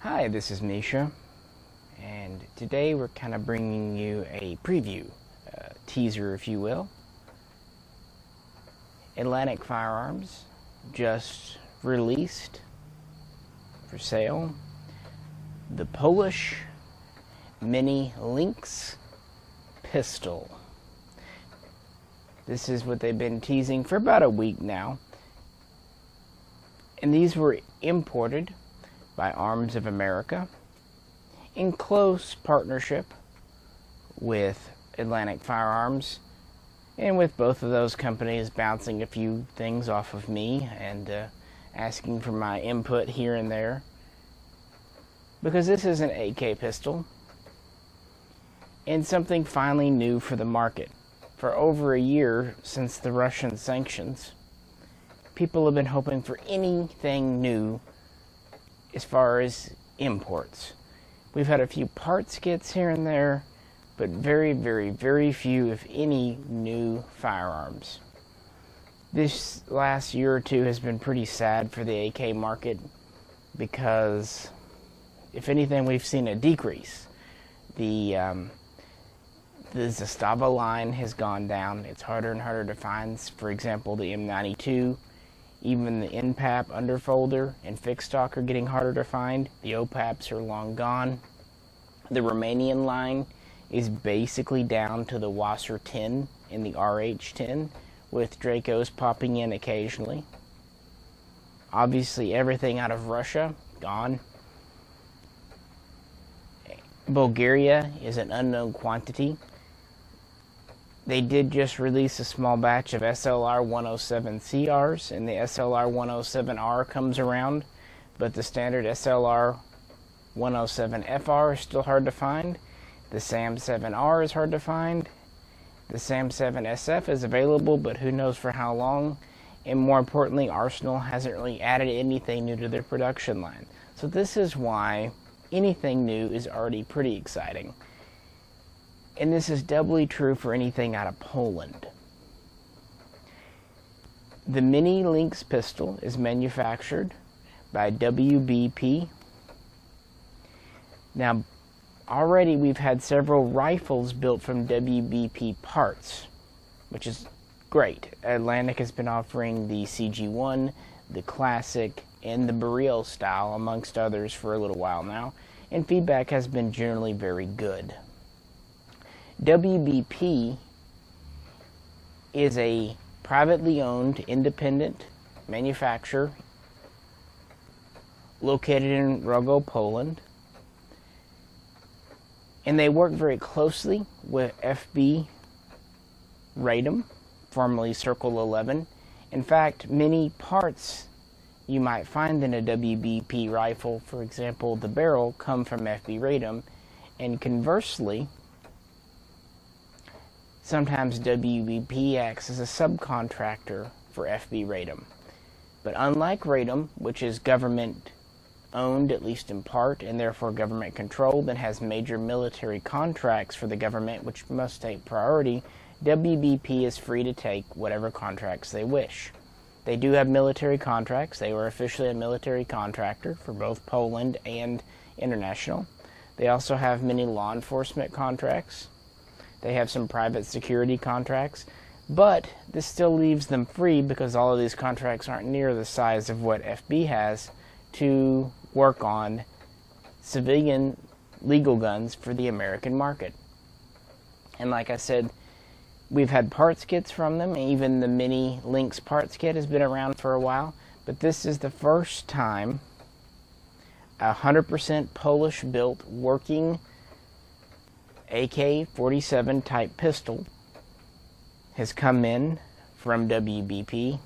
Hi, this is Misha, and today we're kind of bringing you a preview, teaser if you will. Atlantic Firearms just released for sale the Polish Mini Lynx Pistol. This is what they've been teasing for about a week now, and these were imported by Arms of America in close partnership with Atlantic Firearms, and with both of those companies bouncing a few things off of me and asking for my input here and there, because this is an AK pistol and something finally new for the market. For over a year since the Russian sanctions, people have been hoping for anything new as far as imports. We've had a few parts kits here and there, but very few, if any, new firearms. This last year or two has been pretty sad for the AK market because, if anything, we've seen a decrease. The Zastava line has gone down. It's harder and harder to find. For example, the M92, even the NPAP underfolder and fixed stock are getting harder to find. The OPAPs are long gone. The Romanian line is basically down to the Wasser 10 and the RH 10, with Dracos popping in occasionally. Obviously, everything out of Russia, gone. Bulgaria is an unknown quantity. They did just release a small batch of SLR 107 CRs, and the SLR 107R comes around, but the standard SLR 107 FR is still hard to find. The SAM 7R is hard to find. The SAM 7 SF is available, but who knows for how long. And more importantly, Arsenal hasn't really added anything new to their production line. So this is why anything new is already pretty exciting. And this is doubly true for anything out of Poland. The Mini Lynx pistol is manufactured by WBP. Now, already we've had several rifles built from WBP parts, which is great. Atlantic has been offering the CG1, the Classic, and the Baril style, amongst others, for a little while now, and feedback has been generally very good. WBP is a privately owned, independent manufacturer located in Rogow, Poland, and they work very closely with FB-Radom, formerly Circle 11. In fact, many parts you might find in a WBP rifle, for example the barrel, come from FB-Radom, and conversely, sometimes WBP acts as a subcontractor for FB-Radom. But unlike Radom, which is government owned, at least in part, and therefore government controlled, and has major military contracts for the government which must take priority, WBP is free to take whatever contracts they wish. They do have military contracts. They were officially a military contractor for both Poland and international. They also have many law enforcement contracts. They have some private security contracts, but this still leaves them free because all of these contracts aren't near the size of what FB has to work on civilian legal guns for the American market. And like I said, we've had parts kits from them. Even the Mini Lynx parts kit has been around for a while, but this is the first time a 100% Polish built working AK-47 type pistol has come in from WBP,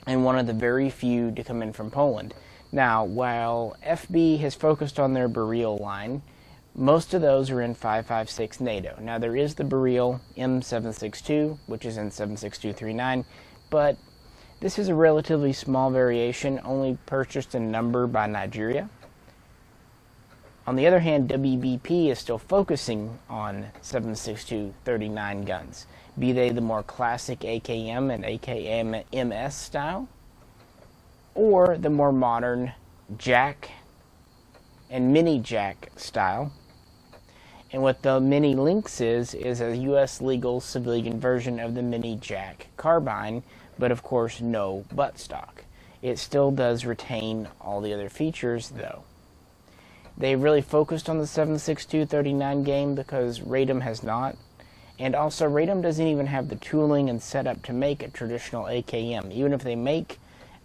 and one of the very few to come in from Poland. Now, while FB has focused on their Baril line, most of those are in 5.56 NATO. Now, there is the Baril M762, which is in 7.6239, but this is a relatively small variation, only purchased in number by Nigeria. On the other hand, WBP is still focusing on 7.6239 guns, be they the more classic AKM and AKM-MS style, or the more modern Jack and Mini Jack style. And what the Mini Lynx is a U.S. legal civilian version of the Mini Jack carbine, but of course no buttstock. It still does retain all the other features though. They really focused on the 7.62-39 game because Radom has not. And also Radom doesn't even have the tooling and setup to make a traditional AKM. Even if they make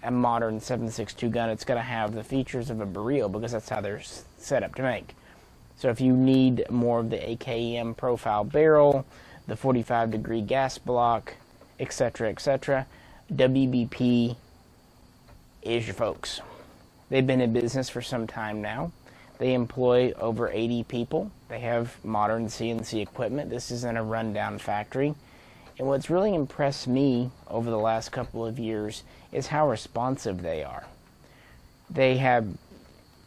a modern 7.62 gun, it's going to have the features of a barrel because that's how they're set up to make. So if you need more of the AKM profile barrel, the 45-degree gas block, etc., etc., WBP is your folks. They've been in business for some time now. They employ over 80 people. They have modern CNC equipment. This isn't a rundown factory. And what's really impressed me over the last couple of years is how responsive they are. They have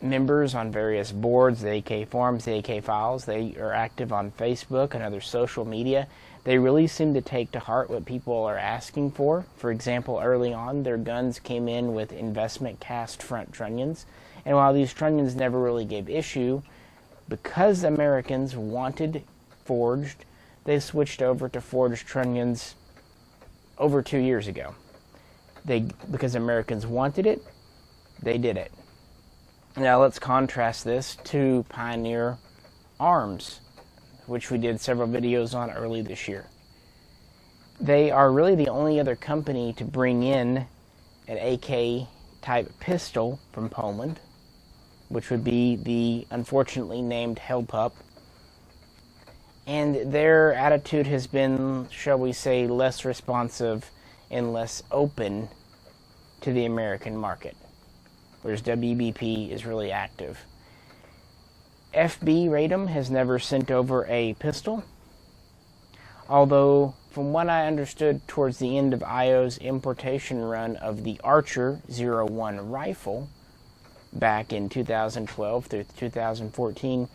members on various boards, the AK forums, the AK files. They are active on Facebook and other social media. They really seem to take to heart what people are asking for. For example, early on, their guns came in with investment cast front trunnions. And while these trunnions never really gave issue, because Americans wanted forged, they switched over to forged trunnions over 2 years ago. Because Americans wanted it, they did it. Now let's contrast this to Pioneer Arms, which we did several videos on early this year. They are really the only other company to bring in an AK-type pistol from Poland, which would be the unfortunately named Hellpup. And their attitude has been, shall we say, less responsive and less open to the American market, whereas WBP is really active. FB-Radom has never sent over a pistol, although from what I understood towards the end of A.of.'s importation run of the Archer 01 rifle back in 2012 through 2014,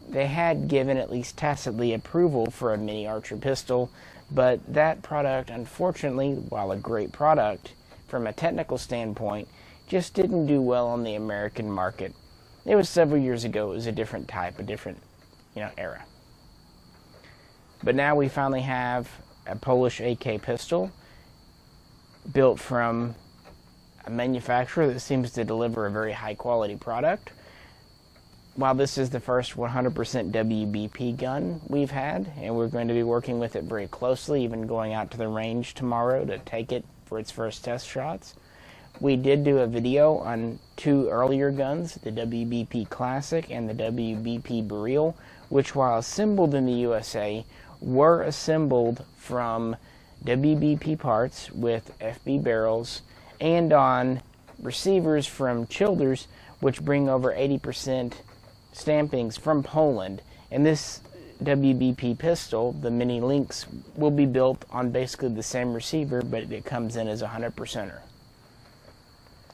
they had given at least tacitly approval for a mini Archer pistol, but that product, unfortunately, while a great product from a technical standpoint, just didn't do well on the American market. It was several years ago. It was a different type, a different, era. But now we finally have a Polish AK pistol built from a manufacturer that seems to deliver a very high quality product. While this is the first 100% WBP gun we've had, and we're going to be working with it very closely, even going out to the range tomorrow to take it for its first test shots. We did do a video on two earlier guns, the WBP Classic and the WBP Barrel, which while assembled in the USA, were assembled from WBP parts with FB barrels and on receivers from Childers, which bring over 80% stampings from Poland. And this WBP pistol, the Mini Lynx, will be built on basically the same receiver, but it comes in as a 100%er.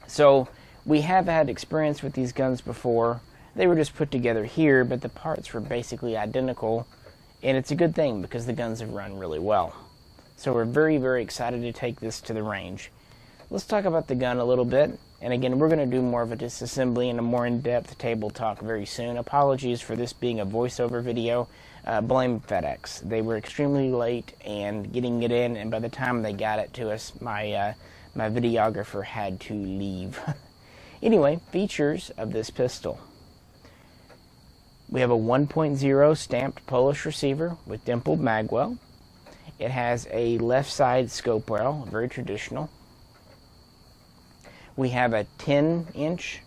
So we have had experience with these guns before. They were just put together here, but the parts were basically identical, and it's a good thing because the guns have run really well. So we're very, very excited to take this to the range. Let's talk about the gun a little bit. And again, we're going to do more of a disassembly and a more in-depth table talk very soon. Apologies for this being a voiceover video. Blame FedEx. They were extremely late and getting it in, and by the time they got it to us, my videographer had to leave. Anyway, features of this pistol. We have a 1.0 stamped Polish receiver with dimpled magwell. It has a left side scope rail, very traditional. We have a 10-inch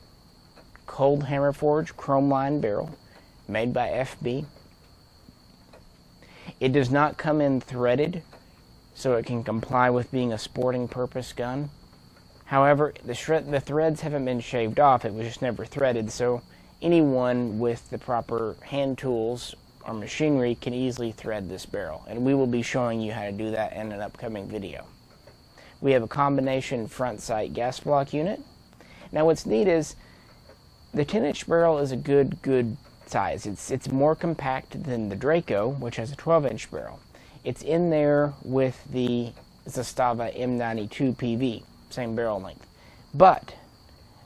cold hammer forged chrome line barrel made by FB. It does not come in threaded, so it can comply with being a sporting purpose gun. However, the threads haven't been shaved off. It was just never threaded, so anyone with the proper hand tools or machinery can easily thread this barrel, and we will be showing you how to do that in an upcoming video. We have a combination front sight gas block unit. Now what's neat is the 10-inch barrel is a good size. It's more compact than the Draco, which has a 12-inch barrel. It's in there with the Zastava M92 PV, same barrel length. But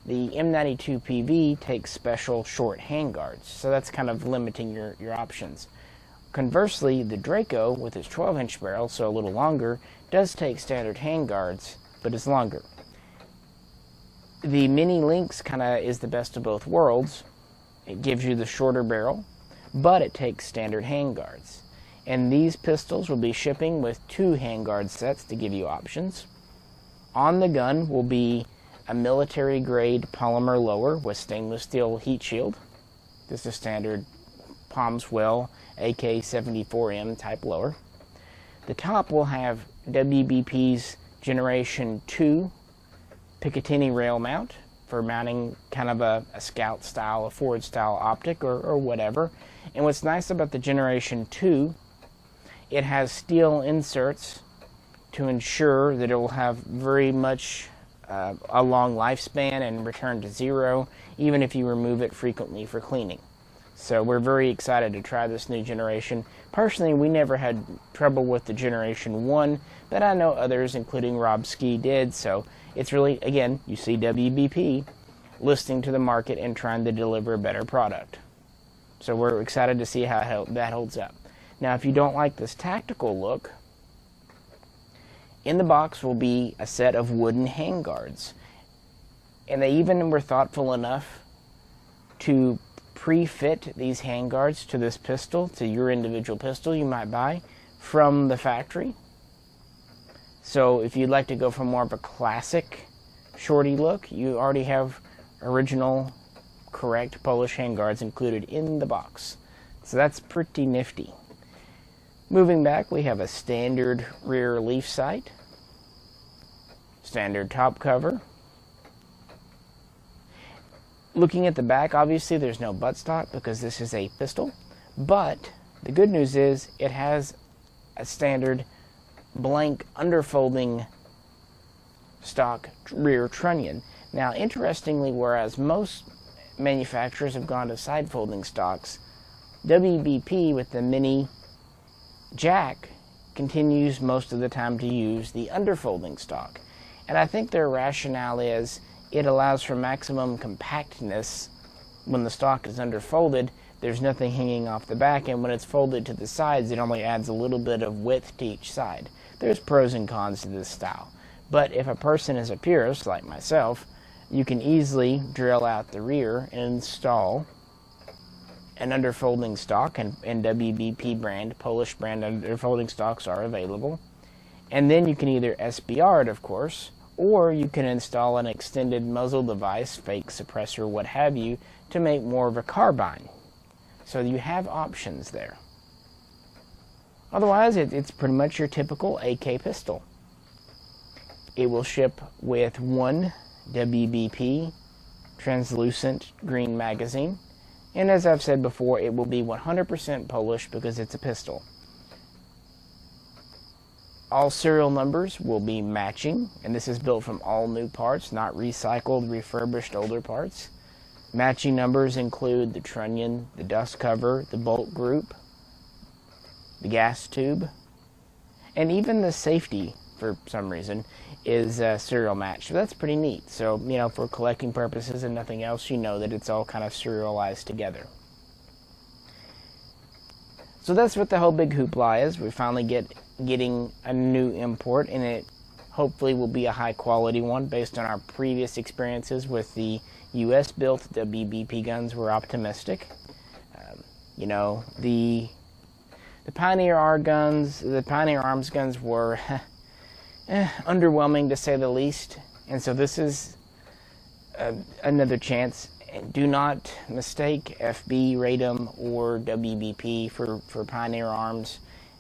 The M92PV takes special short handguards, so that's kind of limiting your options. Conversely, the Draco, with its 12-inch barrel, so a little longer, does take standard handguards, but is longer. The Mini Lynx kind of is the best of both worlds. It gives you the shorter barrel, but it takes standard handguards. And these pistols will be shipping with 2 handguard sets to give you options. On the gun will be a military-grade polymer lower with stainless steel heat shield. This is standard Palmswell AK47 type lower. The top will have WBP's Generation 2 Picatinny rail mount for mounting kind of a scout style, a forward style optic or whatever. And what's nice about the Generation 2, it has steel inserts to ensure that it will have very much a long lifespan and return to zero, even if you remove it frequently for cleaning. So we're very excited to try this new generation. Personally, we never had trouble with the Generation 1, but I know others, including Rob Ski, did. So it's really, again, you see WBP listening to the market and trying to deliver a better product. So we're excited to see how that holds up. Now, if you don't like this tactical look, in the box will be a set of wooden handguards. And they even were thoughtful enough to pre-fit these handguards to this pistol, to your individual pistol you might buy from the factory. So if you'd like to go for more of a classic shorty look, you already have original, correct Polish handguards included in the box. So that's pretty nifty. Moving back, we have a standard rear leaf sight, standard top cover. Looking at the back, obviously there's no buttstock because this is a pistol, but the good news is it has a standard blank underfolding stock rear trunnion. Now, interestingly, whereas most manufacturers have gone to side folding stocks, WBP with the Mini Jack continues most of the time to use the underfolding stock. And I think their rationale is it allows for maximum compactness. When the stock is underfolded, there's nothing hanging off the back, and when it's folded to the sides, it only adds a little bit of width to each side. There's pros and cons to this style. But if a person is a purist, like myself, you can easily drill out the rear and install an underfolding stock, and WBP brand, Polish brand underfolding stocks are available. And then you can either SBR it, of course, or you can install an extended muzzle device, fake suppressor, what have you, to make more of a carbine. So you have options there. Otherwise, it's pretty much your typical AK pistol. It will ship with one WBP translucent green magazine. And as I've said before, it will be 100% Polish because it's a pistol. All serial numbers will be matching, and this is built from all new parts, not recycled, refurbished older parts. Matching numbers include the trunnion, the dust cover, the bolt group, the gas tube, and even the safety, for some reason, is serial matched. So that's pretty neat. So, you know, for collecting purposes and nothing else, you know that it's all kind of serialized together. So that's what the whole big hoopla is. We're finally getting a new import, and it hopefully will be a high quality one based on our previous experiences with the US built WBP guns. We're optimistic. You know, the Pioneer Arms guns were underwhelming to say the least, and so this is another chance. Do not mistake FB-Radom or WBP for Pioneer Arms.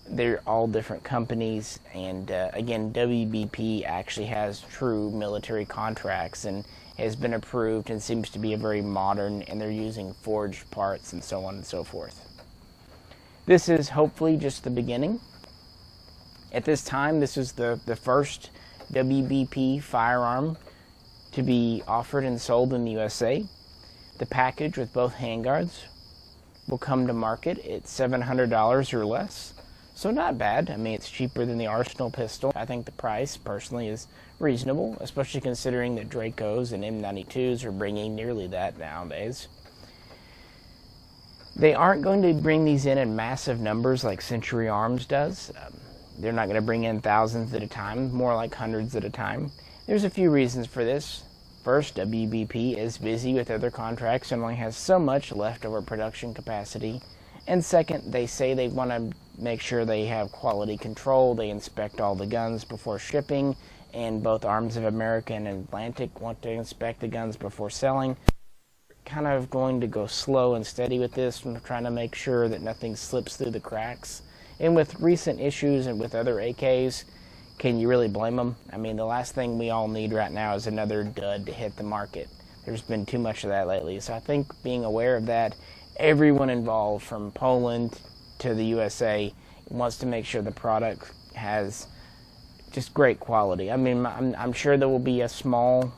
They're all different companies, and again, WBP actually has true military contracts and has been approved and seems to be a very modern, and they're using forged parts and so on and so forth. This is hopefully just the beginning. At this time, this is the first WBP firearm to be offered and sold in the USA. The package with both handguards will come to market at $700 or less. So not bad. I mean, it's cheaper than the Arsenal pistol. I think the price, personally, is reasonable, especially considering that Dracos and M92s are bringing nearly that nowadays. They aren't going to bring these in massive numbers like Century Arms does. They're not going to bring in thousands at a time, more like hundreds at a time. There's a few reasons for this. First, WBP is busy with other contracts and only has so much leftover production capacity. And second, they say they want to make sure they have quality control. They inspect all the guns before shipping, and both Arms of America and Atlantic want to inspect the guns before selling. Kind of going to go slow and steady with this, and trying to make sure that nothing slips through the cracks. And with recent issues and with other AKs, can you really blame them? I mean, the last thing we all need right now is another dud to hit the market. There's been too much of that lately. So I think being aware of that, everyone involved from Poland to the USA wants to make sure the product has just great quality. I mean, I'm sure there will be a small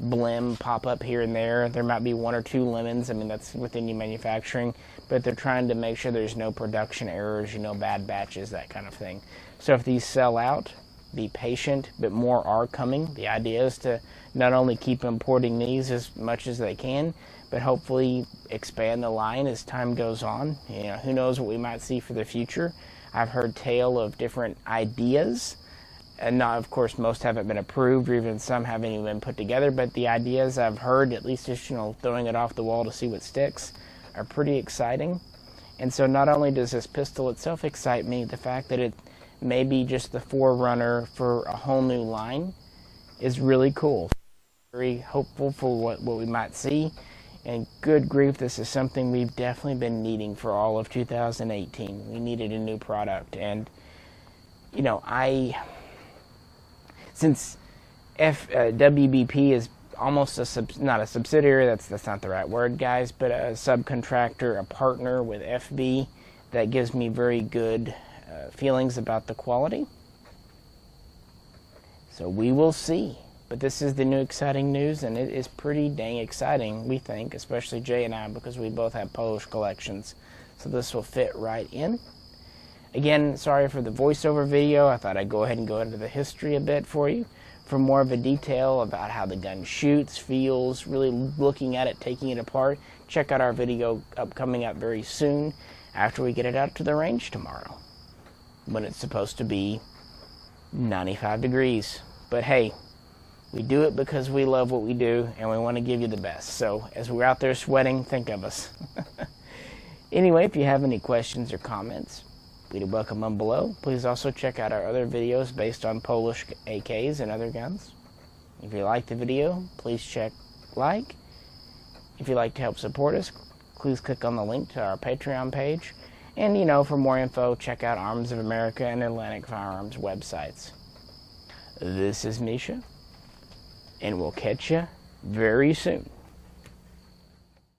blim pop up here and there. There might be one or two lemons. I mean, that's within your manufacturing, but they're trying to make sure there's no production errors, you know, bad batches, that kind of thing. So if these sell out, be patient, but more are coming. The idea is to not only keep importing these as much as they can, but hopefully expand the line as time goes on. You know, who knows what we might see for the future. I've heard tale of different ideas, and not, of course, most haven't been approved, or even some haven't even been put together, but the ideas I've heard, at least just, you know, throwing it off the wall to see what sticks, are pretty exciting. And so not only does this pistol itself excite me, the fact that it may be just the forerunner for a whole new line is really cool. Very hopeful for what we might see. And good grief, this is something we've definitely been needing for all of 2018. We needed a new product. And, you know, since WBP is almost not a subsidiary, that's not the right word, guys, but a subcontractor, a partner with FB, that gives me very good feelings about the quality. So we will see. But this is the new exciting news, and it is pretty dang exciting, we think, especially Jay and I, because we both have Polish collections. So this will fit right in. Again, sorry for the voiceover video. I thought I'd go ahead and go into the history a bit for you. For more of a detail about how the gun shoots, feels, really looking at it, taking it apart, check out our video coming up very soon after we get it out to the range tomorrow, when it's supposed to be 95 degrees. But hey, we do it because we love what we do, and we want to give you the best. So as we're out there sweating, think of us. Anyway, if you have any questions or comments, we'd welcome them below. Please also check out our other videos based on Polish AKs and other guns. If you like the video, please check like. If you'd like to help support us, please click on the link to our Patreon page. And, you know, for more info, check out Arms of America and Atlantic Firearms websites. This is Misha, and we'll catch you very soon.